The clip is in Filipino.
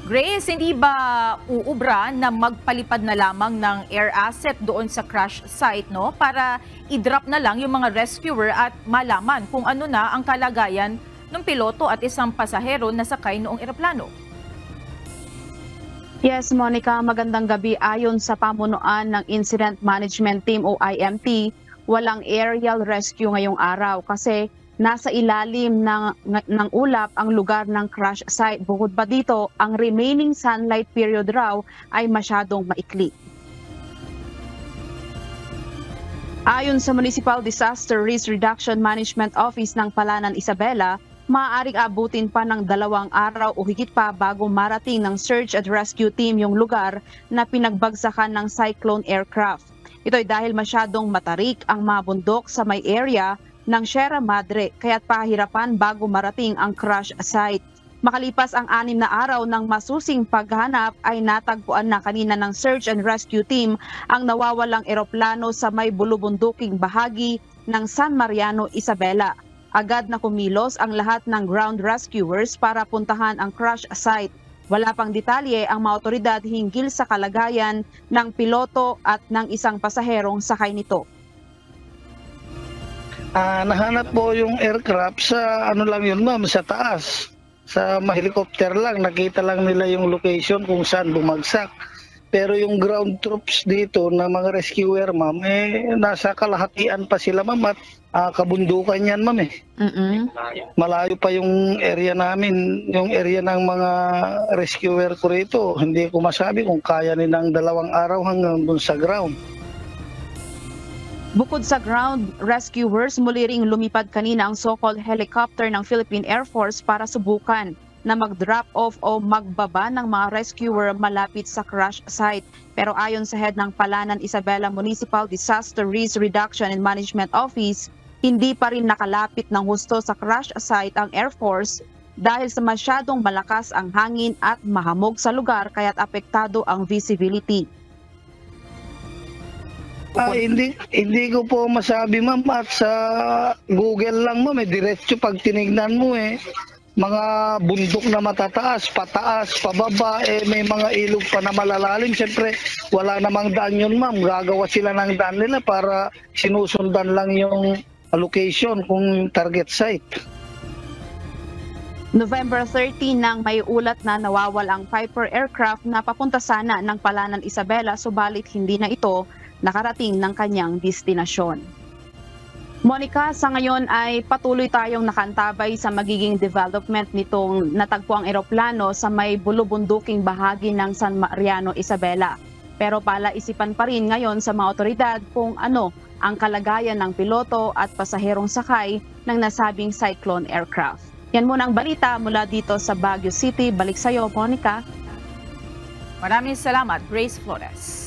Grace, hindi ba uubra na magpalipad na lamang ng air asset doon sa crash site, no? Para i-drop na lang yung mga rescuer at malaman kung ano na ang kalagayan ng piloto at isang pasahero na sakay noong eroplano? Yes, Monica, magandang gabi. Ayon sa pamunuan ng Incident Management Team o IMT, walang aerial rescue ngayong araw kasi nasa ilalim ng ulap ang lugar ng crash site. Bukod pa dito, ang remaining sunlight period raw ay masyadong maikli. Ayon sa Municipal Disaster Risk Reduction Management Office ng Palanan, Isabela, maaaring abutin pa ng 2 araw o higit pa bago marating ng search and rescue team yung lugar na pinagbagsakan ng cyclone aircraft. Ito ay dahil masyadong matarik ang mga bundok sa may area ng Sierra Madre, kaya't pahirapan bago marating ang crash site. Makalipas ang 6 na araw ng masusing paghanap ay natagpuan na kanina ng search and rescue team ang nawawalang eroplano sa may bulubunduking bahagi ng San Mariano, Isabela. Agad na kumilos ang lahat ng ground rescuers para puntahan ang crash site. Wala pang detalye ang mga otoridad hinggil sa kalagayan ng piloto at ng isang pasaherong sakay nito. Nahanap po yung aircraft sa ano lang yun ma'am, sa taas. Sa helicopter lang, nakita lang nila yung location kung saan bumagsak. Pero yung ground troops dito na mga rescuer ma'am, nasa kalahatian pa sila ma'am at kabundukan yan ma'am Malayo pa yung area namin, yung area ng mga rescuer ko rito. Hindi ko masabi kung kaya nilang 2 araw hanggang dun sa ground. Bukod sa ground rescuers, muli ring lumipad kanina ang so-called helicopter ng Philippine Air Force para subukan na mag-drop off o magbaba ng mga rescuer malapit sa crash site. Pero ayon sa head ng Palanan, Isabela Municipal Disaster Risk Reduction and Management Office, hindi pa rin nakalapit ng husto sa crash site ang Air Force dahil sa masyadong malakas ang hangin at mahamog sa lugar kaya't apektado ang visibility. Hindi ko po masabi ma'am at sa Google lang ma'am diretso pag tinignan mo mga bundok na matataas, pataas, pababa, may mga ilog pa na malalalim. Siyempre wala namang daan yun ma'am, gagawa sila ng daan nila para sinusundan lang yung location kung target site. November 13 nang may ulat na nawawalang Piper aircraft na papunta sana ng Palanan, Isabela, subalit hindi na ito nakarating ng kanyang destinasyon. Monica, sa ngayon ay patuloy tayong nakantabay sa magiging development nitong natagpuang eroplano sa may bulubunduking bahagi ng San Mariano, Isabela. Pero palaisipan pa rin ngayon sa mga otoridad kung ano ang kalagayan ng piloto at pasaherong sakay ng nasabing cyclone aircraft. Yan muna ang balita mula dito sa Baguio City. Balik sa iyo, Monica. Maraming salamat, Grace Flores.